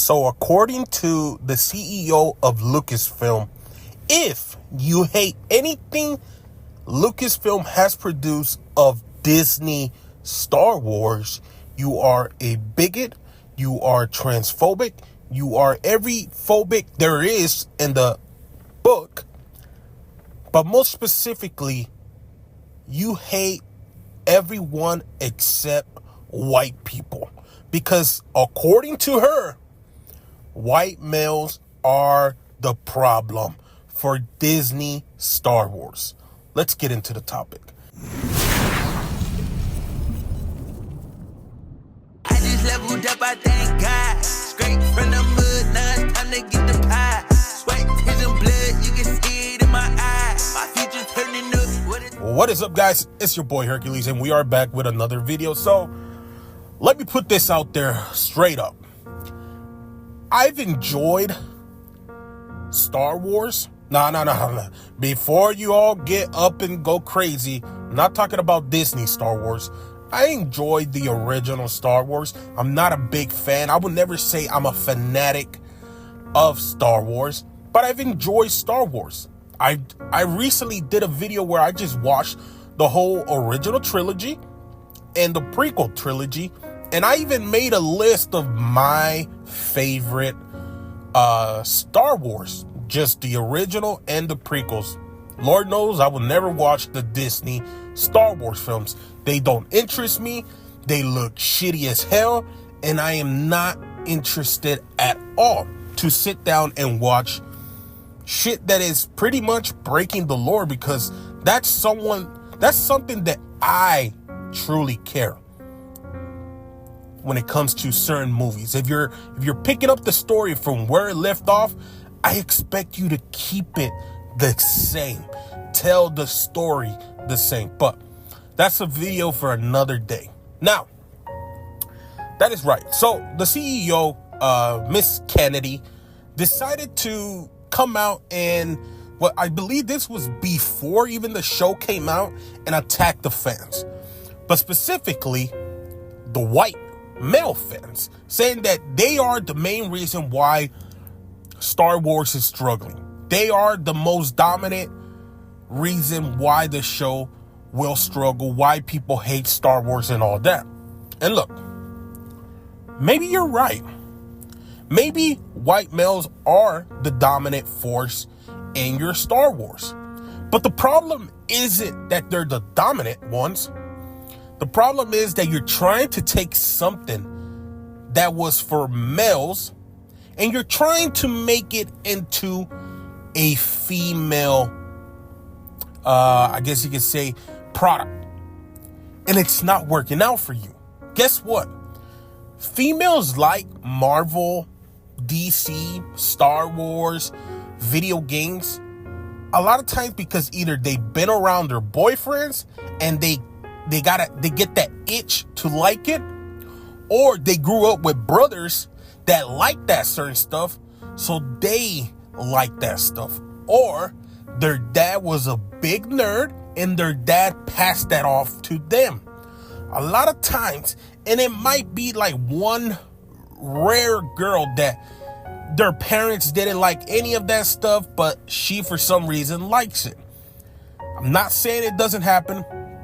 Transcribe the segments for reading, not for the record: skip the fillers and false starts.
So according to the CEO of Lucasfilm, if you hate anything Lucasfilm has produced of Disney Star Wars, you are a bigot, you are transphobic, you are every phobic there is in the book, but most specifically, you hate everyone except white people. Because according to her, white males are the problem for Disney Star Wars. Let's get into the topic. I just leveled up, I thank God. Straight from the mud, now it's time to get the pie. Sweat, tears, and blood, you can see it in my eyes. My future turning up. What is up, guys? It's your boy Hercules, and we are back with another video. So, let me put this out there straight up. I've enjoyed Star Wars. No. Before you all get up and go crazy, I'm not talking about Disney Star Wars. I enjoyed the original Star Wars. I'm not a big fan. I would never say I'm a fanatic of Star Wars, but I've enjoyed Star Wars. I recently did a video where I just watched the whole original trilogy and the prequel trilogy, and I even made a list of my favorite Star Wars, just the original and the prequels. Lord knows I will never watch the Disney Star Wars films. They don't interest me. They look shitty as hell, and I am not interested at all to sit down and watch shit that is pretty much breaking the lore, because that's something that I truly care when it comes to certain movies. If you're picking up the story from where it left off, I expect you to keep it the same. Tell the story the same. But that's a video for another day. Now, that is right. So the CEO, Miss Kennedy, decided to come out and, well, I believe this was before even the show came out, and attack the fans. But specifically, the white male fans, saying that they are the main reason why Star Wars is struggling. They are the most dominant reason why the show will struggle, why people hate Star Wars and all that. And look, maybe you're right. Maybe white males are the dominant force in your Star Wars. But the problem isn't that they're the dominant ones. The problem is that you're trying to take something that was for males and you're trying to make it into a female, I guess you could say, product. And it's not working out for you. Guess what? Females like Marvel, DC, Star Wars, video games, a lot of times because either they've been around their boyfriends and they get that itch to like it, or they grew up with brothers that like that certain stuff, so they like that stuff, or their dad was a big nerd and their dad passed that off to them. A lot of times, and it might be like one rare girl that their parents didn't like any of that stuff, but she for some reason likes it. I'm not saying it doesn't happen,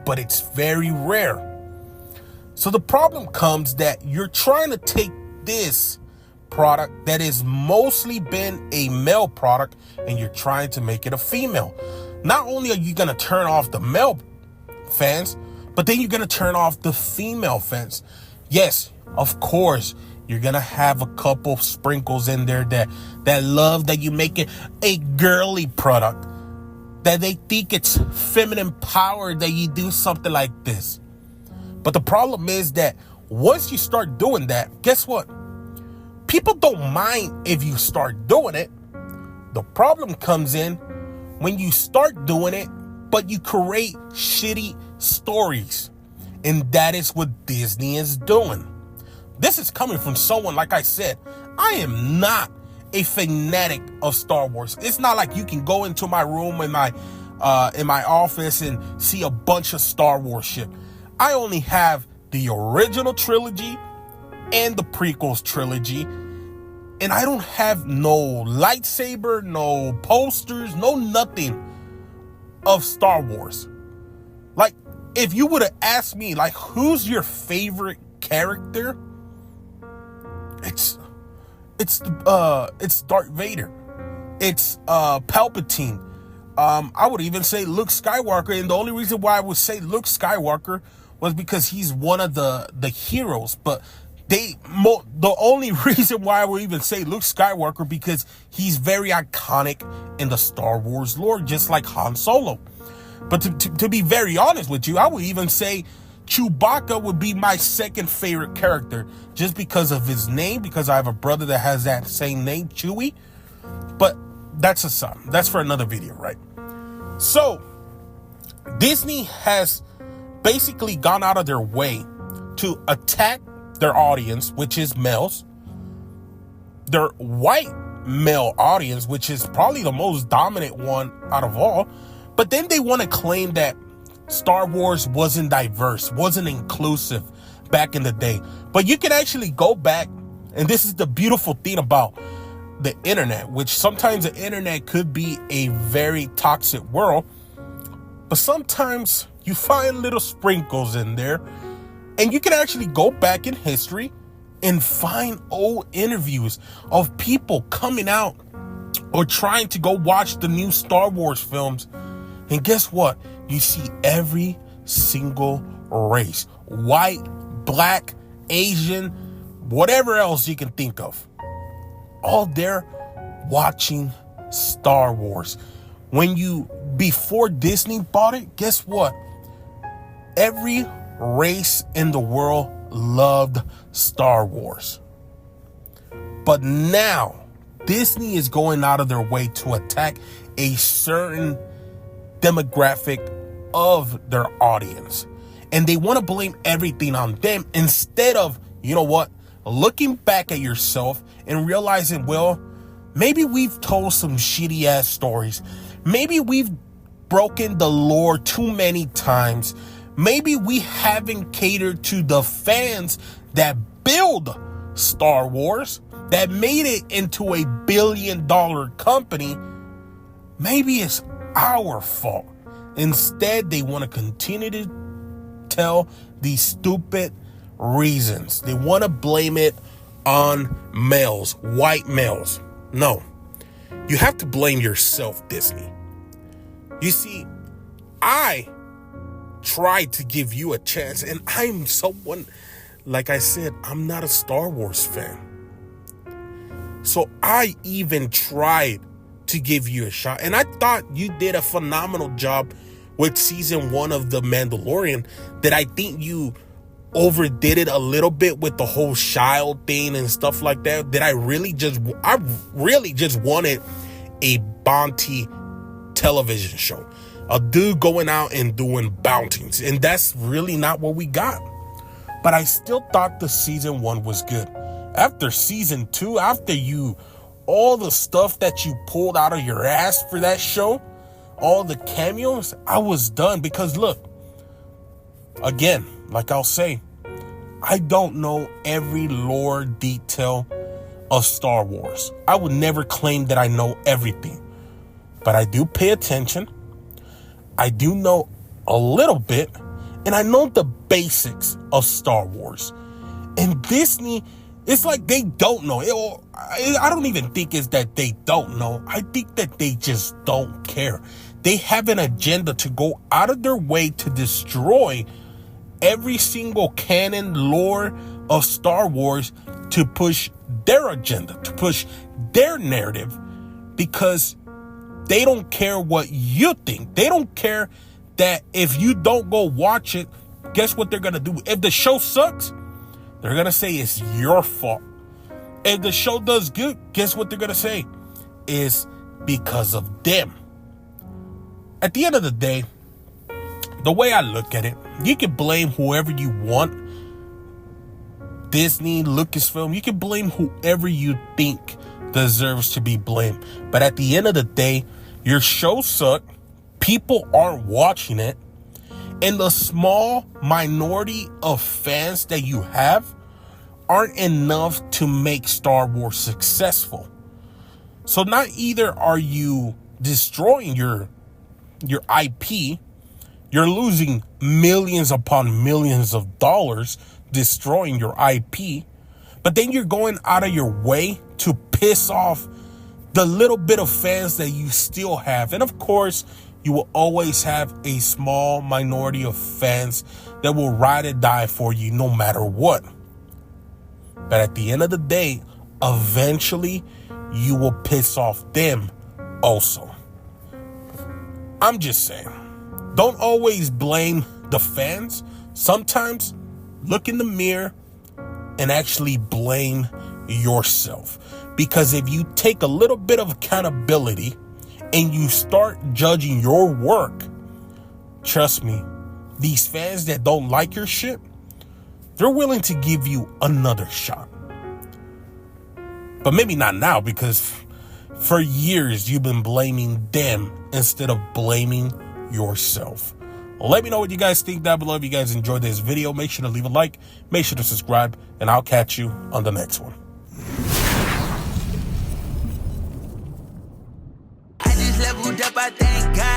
but it's very rare. So the problem comes that you're trying to take this product that has mostly been a male product and you're trying to make it a female. Not only are you going to turn off the male fans, but then you're going to turn off the female fans. Yes, of course, you're going to have a couple sprinkles in there that love that you make it a girly product, that they think it's feminine power that you do something like this. But the problem is that once you start doing that, guess what? People don't mind if you start doing it. The problem comes in when you start doing it, but you create shitty stories. And that is what Disney is doing. This is coming from someone, like I said, I am not a fanatic of Star Wars. It's not like you can go into my room in my office and see a bunch of Star Wars shit. I only have the original trilogy and the prequels trilogy, And I don't have no lightsaber, no posters, no nothing of Star Wars. Like, if you would have asked me, like, who's your favorite character? It's Darth Vader. It's Palpatine. I would even say Luke Skywalker, and the only reason why I would say Luke Skywalker was because he's one of the heroes. But the only reason why I would even say Luke Skywalker, because he's very iconic in the Star Wars lore, just like Han Solo. But to be very honest with you, I would even say Chewbacca would be my second favorite character, just because of his name, because I have a brother that has that same name, Chewie. But that's for another video, right? So Disney has basically gone out of their way to attack their audience, which is males, their white male audience, which is probably the most dominant one out of all. But then they want to claim that Star Wars wasn't diverse, wasn't inclusive back in the day. But you can actually go back, and this is the beautiful thing about the internet, which sometimes the internet could be a very toxic world, but sometimes you find little sprinkles in there, and you can actually go back in history and find old interviews of people coming out or trying to go watch the new Star Wars films. And guess what? You see every single race, white, black, Asian, whatever else you can think of, all there watching Star Wars. Before Disney bought it, guess what? Every race in the world loved Star Wars. But now Disney is going out of their way to attack a certain demographic of their audience, and they want to blame everything on them instead of, you know what, looking back at yourself and realizing, well, maybe we've told some shitty ass stories, maybe we've broken the lore too many times, maybe we haven't catered to the fans that build Star Wars, that made it into $1 billion company. Maybe it's our fault. Instead, they want to continue to tell these stupid reasons. They want to blame it on males, white males. No, you have to blame yourself, Disney. You see, I tried to give you a chance, and I'm someone, like I said, I'm not a Star Wars fan. So I even tried to give you a shot, and I thought you did a phenomenal job with season 1 of The Mandalorian. That I think you overdid it a little bit with the whole child thing and stuff like that. That I really just wanted a bounty television show, a dude going out and doing bounties, and that's really not what we got. But I still thought the season 1 was good. After season 2, after all the stuff that you pulled out of your ass for that show, all the cameos, I was done. Because look, again, like I'll say, I don't know every lore detail of Star Wars. I would never claim that I know everything, but I do pay attention. I do know a little bit, and I know the basics of Star Wars. And Disney, it's like they don't know. I don't even think it's that they don't know. I think that they just don't care. They have an agenda to go out of their way to destroy every single canon lore of Star Wars, to push their agenda, to push their narrative, because they don't care what you think. They don't care that if you don't go watch it, guess what they're going to do? If the show sucks, they're going to say it's your fault. If the show does good, guess what they're going to say? Is because of them. At the end of the day, the way I look at it, you can blame whoever you want. Disney, Lucasfilm, you can blame whoever you think deserves to be blamed. But at the end of the day, your show sucked. People aren't watching it. And the small minority of fans that you have aren't enough to make Star Wars successful. So not either are you destroying your IP, you're losing millions upon millions of dollars destroying your IP, but then you're going out of your way to piss off the little bit of fans that you still have. And of course, you will always have a small minority of fans that will ride or die for you no matter what. But at the end of the day, eventually you will piss off them also. I'm just saying, don't always blame the fans. Sometimes look in the mirror and actually blame yourself. Because if you take a little bit of accountability and you start judging your work, trust me, these fans that don't like your shit, they're willing to give you another shot. But maybe not now, because for years you've been blaming them instead of blaming yourself. Let me know what you guys think down below. If you guys enjoyed this video, make sure to leave a like, make sure to subscribe, and I'll catch you on the next one. I just leveled up, I thank God.